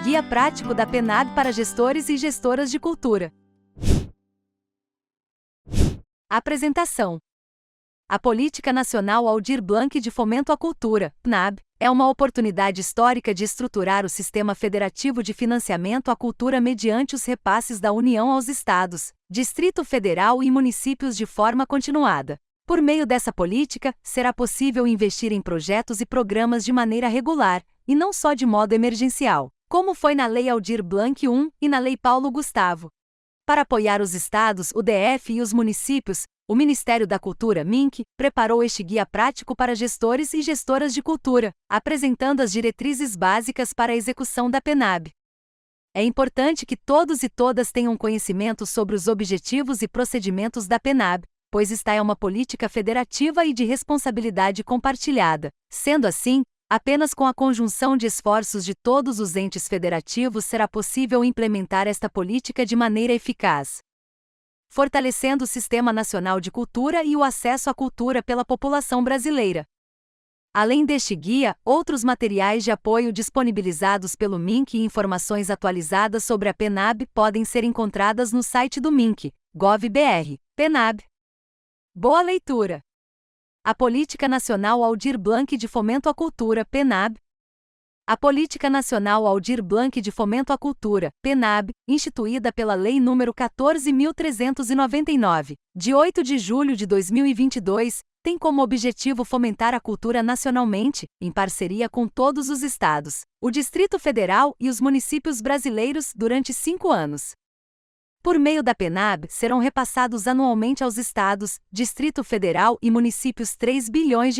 Guia prático da PNAB para gestores e gestoras de cultura. Apresentação. A Política Nacional Aldir Blanc de Fomento à Cultura, PNAB, é uma oportunidade histórica de estruturar o sistema federativo de financiamento à cultura mediante os repasses da União aos Estados, Distrito Federal e municípios de forma continuada. Por meio dessa política, será possível investir em projetos e programas de maneira regular, e não só de modo emergencial, como foi na Lei Aldir Blanc I e na Lei Paulo Gustavo. Para apoiar os estados, o DF e os municípios, o Ministério da Cultura, MINC, preparou este guia prático para gestores e gestoras de cultura, apresentando as diretrizes básicas para a execução da PNAB. É importante que todos e todas tenham conhecimento sobre os objetivos e procedimentos da PNAB, pois esta é uma política federativa e de responsabilidade compartilhada. Sendo assim, apenas com a conjunção de esforços de todos os entes federativos será possível implementar esta política de maneira eficaz, fortalecendo o Sistema Nacional de Cultura e o acesso à cultura pela população brasileira. Além deste guia, outros materiais de apoio disponibilizados pelo MINC e informações atualizadas sobre a PNAB podem ser encontradas no site do MINC, gov.br, PNAB. Boa leitura! A Política Nacional Aldir Blanc de Fomento à Cultura, PNAB. A Política Nacional Aldir Blanc de Fomento à Cultura, PNAB, instituída pela Lei nº 14.399, de 8 de julho de 2022, tem como objetivo fomentar a cultura nacionalmente, em parceria com todos os estados, o Distrito Federal e os municípios brasileiros durante 5 anos. Por meio da PNAB, serão repassados anualmente aos estados, Distrito Federal e municípios R$ 3 bilhões,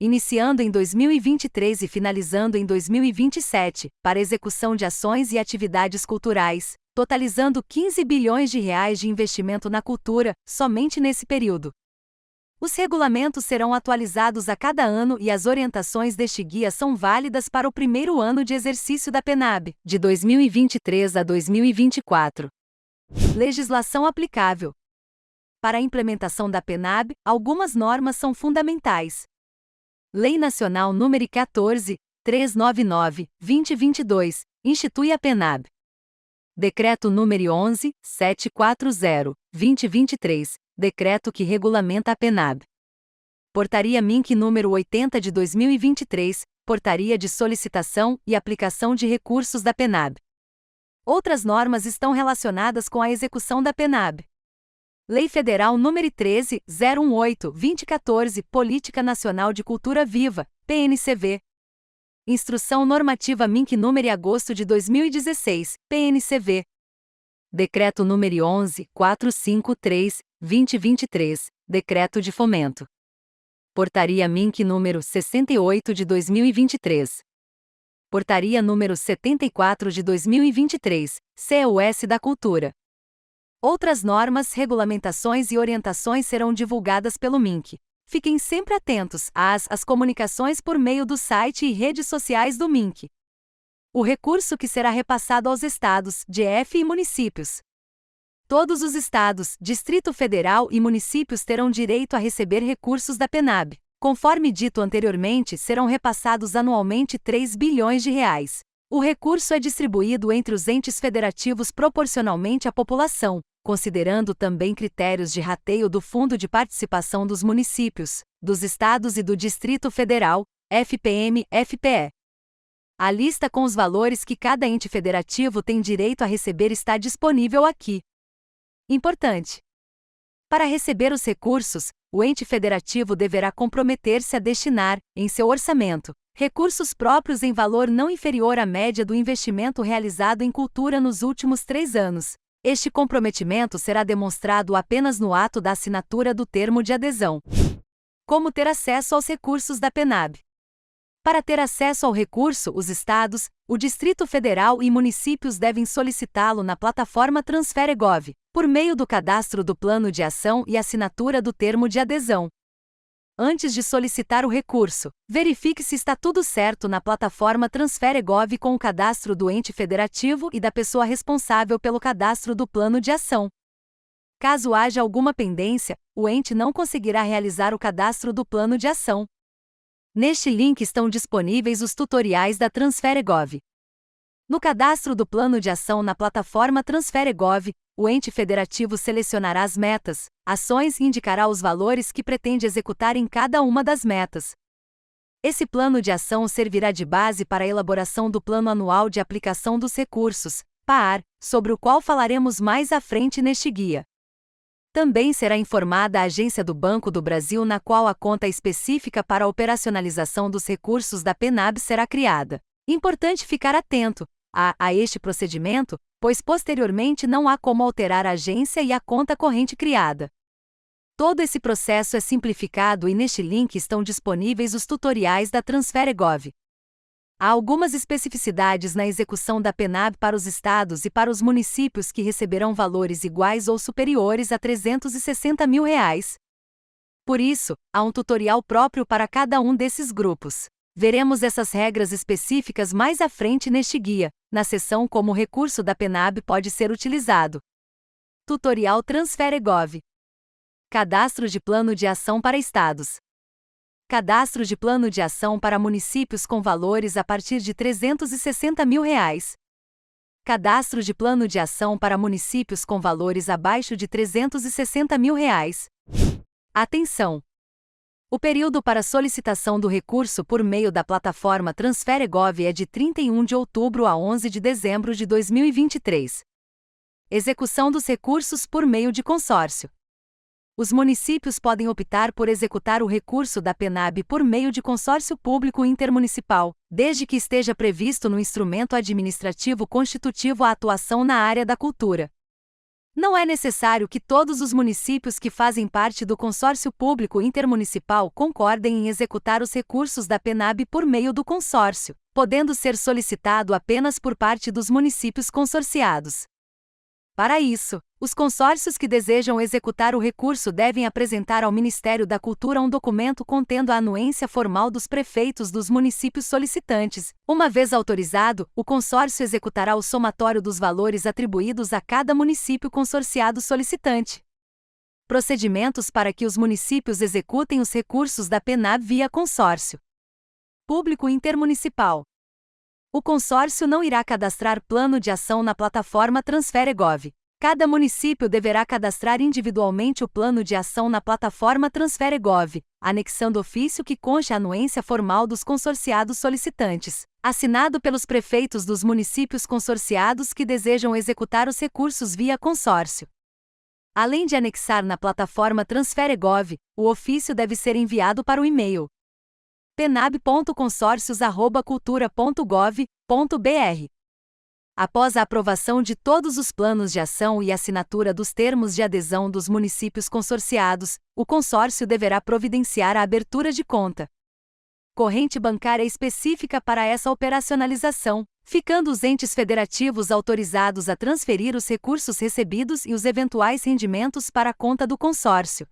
iniciando em 2023 e finalizando em 2027, para execução de ações e atividades culturais, totalizando R$ 15 bilhões de investimento na cultura, somente nesse período. Os regulamentos serão atualizados a cada ano e as orientações deste guia são válidas para o primeiro ano de exercício da PNAB, de 2023 a 2024. Legislação aplicável. Para a implementação da PNAB, algumas normas são fundamentais. Lei Nacional nº 14.399/2022, institui a PNAB. Decreto nº 11.740/2023, decreto que regulamenta a PNAB. Portaria MINC nº 80 de 2023, portaria de solicitação e aplicação de recursos da PNAB. Outras normas estão relacionadas com a execução da PNAB. Lei Federal nº 13.018/2014, Política Nacional de Cultura Viva, PNCV. Instrução Normativa MINC nº agosto de 2016, PNCV. Decreto nº 11.453/2023, Decreto de Fomento. Portaria MINC nº 68 de 2023. Portaria número 74 de 2023, CUS da Cultura. Outras normas, regulamentações e orientações serão divulgadas pelo MINC. Fiquem sempre atentos às comunicações por meio do site e redes sociais do MINC. O recurso que será repassado aos estados, DF e municípios. Todos os estados, Distrito Federal e municípios terão direito a receber recursos da PNAB. Conforme dito anteriormente, serão repassados anualmente R$ 3 bilhões. O recurso é distribuído entre os entes federativos proporcionalmente à população, considerando também critérios de rateio do Fundo de Participação dos Municípios, dos Estados e do Distrito Federal, FPM-FPE. A lista com os valores que cada ente federativo tem direito a receber está disponível aqui. Importante! Para receber os recursos, o ente federativo deverá comprometer-se a destinar, em seu orçamento, recursos próprios em valor não inferior à média do investimento realizado em cultura nos últimos 3 anos. Este comprometimento será demonstrado apenas no ato da assinatura do termo de adesão. Como ter acesso aos recursos da PNAB? Para ter acesso ao recurso, os estados, o Distrito Federal e municípios devem solicitá-lo na plataforma TransfereGov, por meio do cadastro do plano de ação e assinatura do termo de adesão. Antes de solicitar o recurso, verifique se está tudo certo na plataforma TransfereGov com o cadastro do ente federativo e da pessoa responsável pelo cadastro do plano de ação. Caso haja alguma pendência, o ente não conseguirá realizar o cadastro do plano de ação. Neste link estão disponíveis os tutoriais da TransfereGov. No cadastro do plano de ação na plataforma Transfere.gov, o ente federativo selecionará as metas, ações e indicará os valores que pretende executar em cada uma das metas. Esse plano de ação servirá de base para a elaboração do Plano Anual de Aplicação dos Recursos, PAR, sobre o qual falaremos mais à frente neste guia. Também será informada a agência do Banco do Brasil na qual a conta específica para a operacionalização dos recursos da PNAB será criada. Importante ficar atento a este procedimento, pois posteriormente não há como alterar a agência e a conta corrente criada. Todo esse processo é simplificado e neste link estão disponíveis os tutoriais da Transfere.gov. Há algumas especificidades na execução da PNAB para os estados e para os municípios que receberão valores iguais ou superiores a R$ 360 mil. Por isso, há um tutorial próprio para cada um desses grupos. Veremos essas regras específicas mais à frente neste guia, na seção Como o recurso da PNAB pode ser utilizado. Tutorial Transfere.gov. Cadastro de plano de ação para estados. Cadastro de plano de ação para municípios com valores a partir de R$ 360 mil. Cadastro de plano de ação para municípios com valores abaixo de R$ 360 mil. Atenção! O período para solicitação do recurso por meio da plataforma Transfere.gov é de 31 de outubro a 11 de dezembro de 2023. Execução dos recursos por meio de consórcio. Os municípios podem optar por executar o recurso da PNAB por meio de consórcio público intermunicipal, desde que esteja previsto no instrumento administrativo constitutivo a atuação na área da cultura. Não é necessário que todos os municípios que fazem parte do consórcio público intermunicipal concordem em executar os recursos da PNAB por meio do consórcio, podendo ser solicitado apenas por parte dos municípios consorciados. Para isso, os consórcios que desejam executar o recurso devem apresentar ao Ministério da Cultura um documento contendo a anuência formal dos prefeitos dos municípios solicitantes. Uma vez autorizado, o consórcio executará o somatório dos valores atribuídos a cada município consorciado solicitante. Procedimentos para que os municípios executem os recursos da PNAB via consórcio público intermunicipal. O consórcio não irá cadastrar plano de ação na plataforma Transfere.gov. Cada município deverá cadastrar individualmente o plano de ação na plataforma Transfere.gov, anexando ofício que conste a anuência formal dos consorciados solicitantes, assinado pelos prefeitos dos municípios consorciados que desejam executar os recursos via consórcio. Além de anexar na plataforma Transfere.gov, o ofício deve ser enviado para o e-mail penab.consórcios@cultura.gov.br. Após a aprovação de todos os planos de ação e assinatura dos termos de adesão dos municípios consorciados, o consórcio deverá providenciar a abertura de conta corrente bancária específica para essa operacionalização, ficando os entes federativos autorizados a transferir os recursos recebidos e os eventuais rendimentos para a conta do consórcio.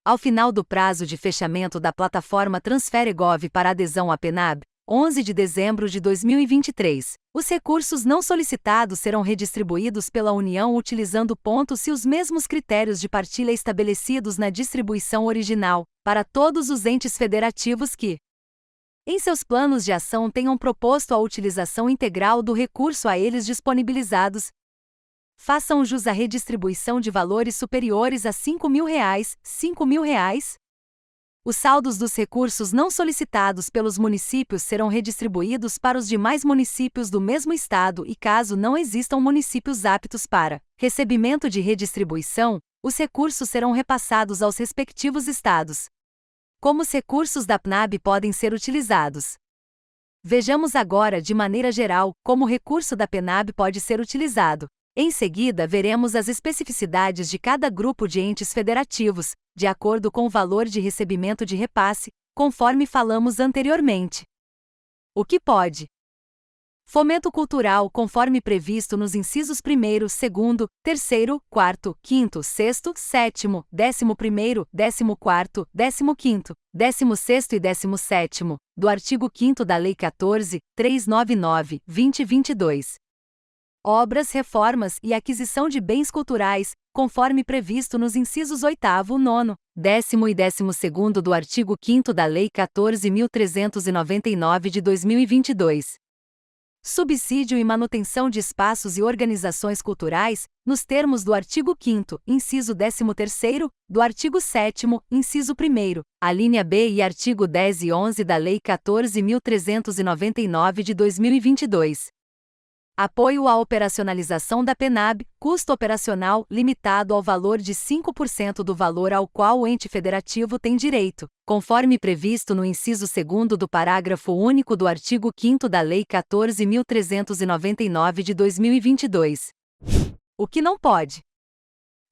Ao final do prazo de fechamento da plataforma Transfere.gov para adesão à PNAB, 11 de dezembro de 2023, os recursos não solicitados serão redistribuídos pela União utilizando pontos e os mesmos critérios de partilha estabelecidos na distribuição original, para todos os entes federativos que, em seus planos de ação, tenham proposto a utilização integral do recurso a eles disponibilizados. Façam jus à redistribuição de valores superiores a R$ 5 mil. Os saldos dos recursos não solicitados pelos municípios serão redistribuídos para os demais municípios do mesmo estado e, caso não existam municípios aptos para recebimento de redistribuição, os recursos serão repassados aos respectivos estados. Como os recursos da PNAB podem ser utilizados? Vejamos agora, de maneira geral, como o recurso da PNAB pode ser utilizado. Em seguida, veremos as especificidades de cada grupo de entes federativos, de acordo com o valor de recebimento de repasse, conforme falamos anteriormente. O que pode? Fomento cultural, conforme previsto nos incisos 1º, 2º, 3º, 4º, 5º, 6º, 7º, 11º, 14º, 15º, 16º e 17º, do artigo 5º da Lei 14.399/2022. Obras, reformas e aquisição de bens culturais, conforme previsto nos incisos 8º, 9º, 10º e 12º do artigo 5º da Lei 14.399 de 2022. subsídio e manutenção de espaços e organizações culturais, nos termos do artigo 5º, inciso 13º, do artigo 7º, inciso 1º, a linha B e artigo 10 e 11 da Lei 14.399 de 2022. Apoio à operacionalização da PNAB, custo operacional limitado ao valor de 5% do valor ao qual o ente federativo tem direito, conforme previsto no inciso 2º do parágrafo único do artigo 5º da Lei 14.399 de 2022. O que não pode: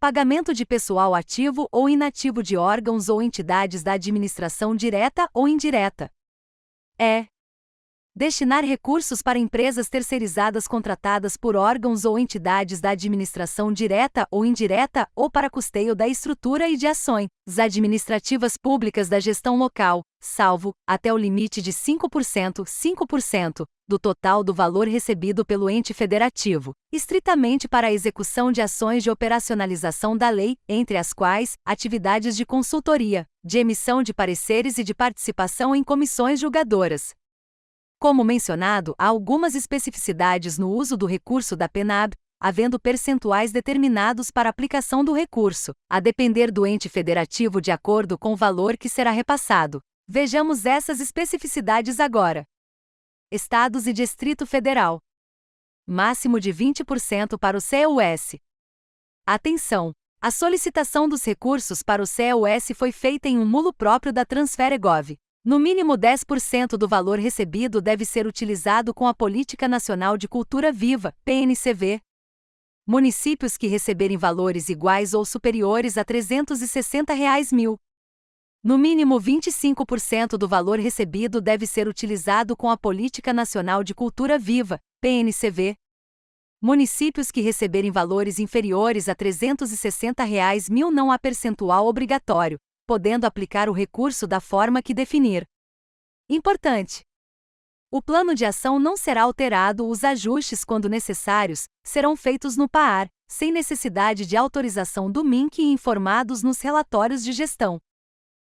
pagamento de pessoal ativo ou inativo de órgãos ou entidades da administração direta ou indireta. Destinar recursos para empresas terceirizadas contratadas por órgãos ou entidades da administração direta ou indireta ou para custeio da estrutura e de ações administrativas públicas da gestão local, salvo, até o limite de 5% do total do valor recebido pelo ente federativo, estritamente para a execução de ações de operacionalização da lei, entre as quais, atividades de consultoria, de emissão de pareceres e de participação em comissões julgadoras. Como mencionado, há algumas especificidades no uso do recurso da PNAB, havendo percentuais determinados para aplicação do recurso, a depender do ente federativo de acordo com o valor que será repassado. Vejamos essas especificidades agora. Estados e Distrito Federal. Máximo de 20% para o CEUS. Atenção! A solicitação dos recursos para o CEUS foi feita em um mulo próprio da Transferegov. No mínimo 10% do valor recebido deve ser utilizado com a Política Nacional de Cultura Viva, PNCV. Municípios que receberem valores iguais ou superiores a R$ 360.000. No mínimo 25% do valor recebido deve ser utilizado com a Política Nacional de Cultura Viva, PNCV. Municípios que receberem valores inferiores a R$ 360.000 não há percentual obrigatório, podendo aplicar o recurso da forma que definir. Importante: o plano de ação não será alterado, os ajustes, quando necessários, serão feitos no PAR, sem necessidade de autorização do MINC e informados nos relatórios de gestão.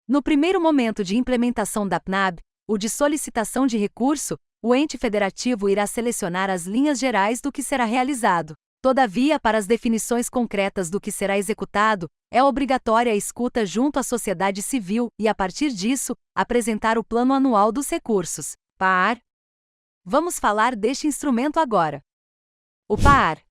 No primeiro momento de implementação da PNAB, o de solicitação de recurso, o ente federativo irá selecionar as linhas gerais do que será realizado. Todavia, para as definições concretas do que será executado, é obrigatória a escuta junto à sociedade civil e, a partir disso, apresentar o Plano Anual dos Recursos, PAR. Vamos falar deste instrumento agora. O PAR.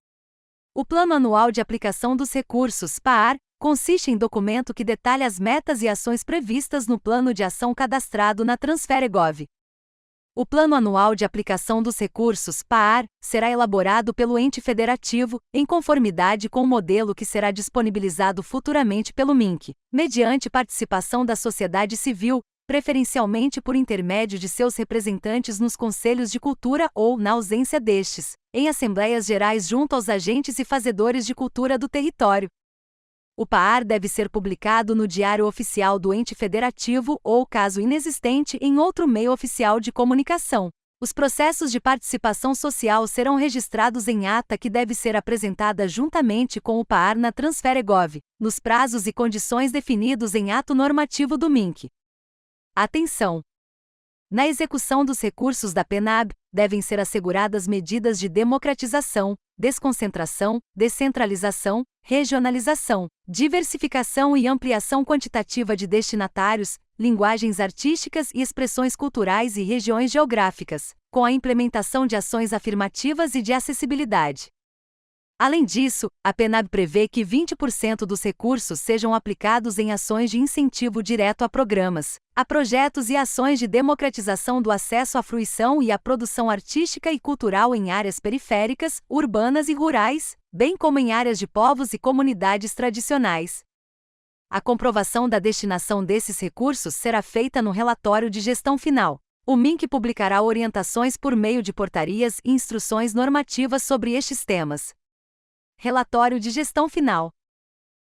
O Plano Anual de Aplicação dos Recursos, PAR, consiste em documento que detalha as metas e ações previstas no Plano de Ação cadastrado na Transferegov. O Plano Anual de Aplicação dos Recursos, PAR, será elaborado pelo ente federativo, em conformidade com o modelo que será disponibilizado futuramente pelo MINC, mediante participação da sociedade civil, preferencialmente por intermédio de seus representantes nos conselhos de cultura ou, na ausência destes, em assembleias gerais junto aos agentes e fazedores de cultura do território. O PAR deve ser publicado no Diário Oficial do ente federativo ou, caso inexistente, em outro meio oficial de comunicação. Os processos de participação social serão registrados em ata que deve ser apresentada juntamente com o PAR na Transferegov, nos prazos e condições definidos em ato normativo do MINC. Atenção! Na execução dos recursos da PNAB, devem ser asseguradas medidas de democratização, desconcentração, descentralização, regionalização, diversificação e ampliação quantitativa de destinatários, linguagens artísticas e expressões culturais e regiões geográficas, com a implementação de ações afirmativas e de acessibilidade. Além disso, a PNAB prevê que 20% dos recursos sejam aplicados em ações de incentivo direto a programas, a projetos e ações de democratização do acesso à fruição e à produção artística e cultural em áreas periféricas, urbanas e rurais, bem como em áreas de povos e comunidades tradicionais. A comprovação da destinação desses recursos será feita no relatório de gestão final. O MINC publicará orientações por meio de portarias e instruções normativas sobre estes temas. Relatório de gestão final.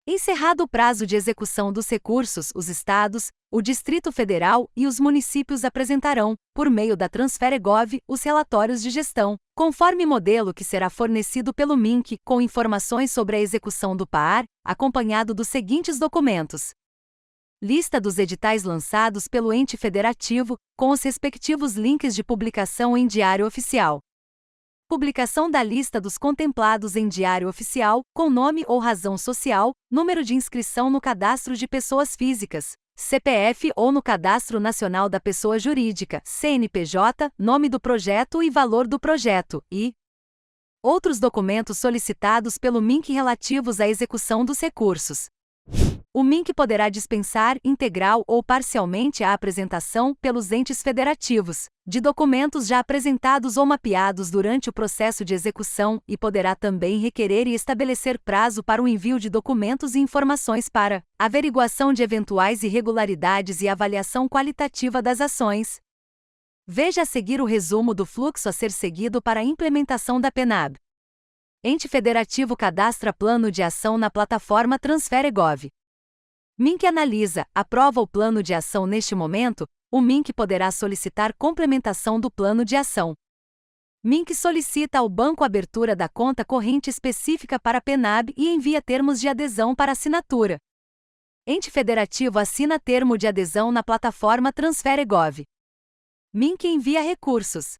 Encerrado o prazo de execução dos recursos, os estados, o Distrito Federal e os municípios apresentarão, por meio da Transferegov, os relatórios de gestão, conforme modelo que será fornecido pelo MINC, com informações sobre a execução do PAR, acompanhado dos seguintes documentos: lista dos editais lançados pelo ente federativo, com os respectivos links de publicação em Diário Oficial. Publicação da lista dos contemplados em Diário Oficial, com nome ou razão social, número de inscrição no Cadastro de Pessoas Físicas, CPF ou no Cadastro Nacional da Pessoa Jurídica, CNPJ, nome do projeto e valor do projeto, e outros documentos solicitados pelo MINC relativos à execução dos recursos. O MINC poderá dispensar, integral ou parcialmente, a apresentação, pelos entes federativos, de documentos já apresentados ou mapeados durante o processo de execução e poderá também requerer e estabelecer prazo para o envio de documentos e informações para averiguação de eventuais irregularidades e avaliação qualitativa das ações. Veja a seguir o resumo do fluxo a ser seguido para a implementação da PNAB. Ente federativo cadastra plano de ação na plataforma Transfere.gov. MINC analisa, aprova o plano de ação. Neste momento, o MINC poderá solicitar complementação do plano de ação. MINC solicita ao banco abertura da conta corrente específica para a PNAB e envia termos de adesão para assinatura. Ente federativo assina termo de adesão na plataforma Transfere.gov. MINC envia recursos.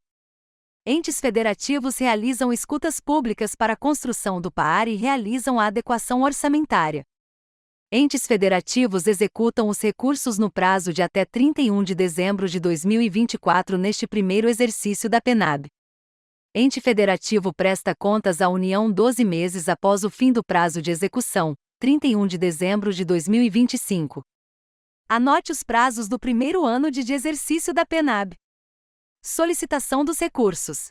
Entes federativos realizam escutas públicas para a construção do PAR e realizam a adequação orçamentária. Entes federativos executam os recursos no prazo de até 31 de dezembro de 2024 neste primeiro exercício da PNAB. Ente federativo presta contas à União 12 meses após o fim do prazo de execução, 31 de dezembro de 2025. Anote os prazos do primeiro ano de exercício da PNAB. Solicitação dos recursos: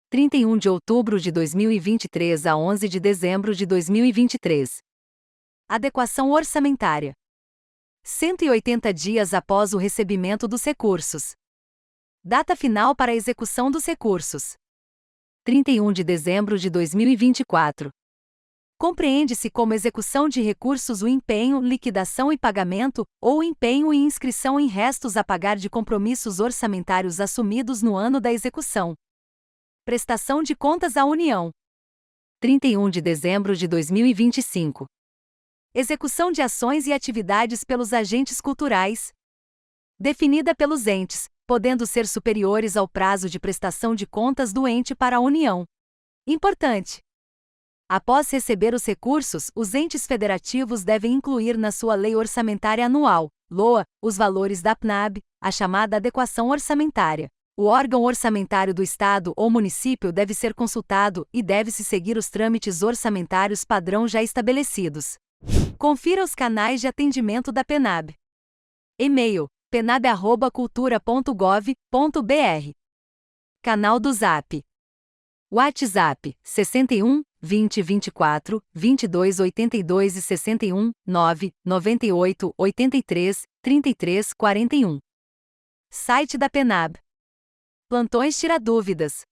31 de outubro de 2023 a 11 de dezembro de 2023. Adequação orçamentária: 180 dias após o recebimento dos recursos. Data final para a execução dos recursos: 31 de dezembro de 2024. Compreende-se como execução de recursos o empenho, liquidação e pagamento, ou empenho e inscrição em restos a pagar de compromissos orçamentários assumidos no ano da execução. Prestação de contas à União: 31 de dezembro de 2025. Execução de ações e atividades pelos agentes culturais, definida pelos entes, podendo ser superiores ao prazo de prestação de contas do ente para a União. Importante: após receber os recursos, os entes federativos devem incluir na sua Lei Orçamentária Anual, LOA, os valores da PNAB, a chamada adequação orçamentária. O órgão orçamentário do Estado ou município deve ser consultado e deve-se seguir os trâmites orçamentários padrão já estabelecidos. Confira os canais de atendimento da PNAB. E-mail: penab@cultura.gov.br. Canal do Zap. WhatsApp: 61 20 24 22 82 e 61 9 98 83 33 41. Site da PNAB. Plantões Tira Dúvidas.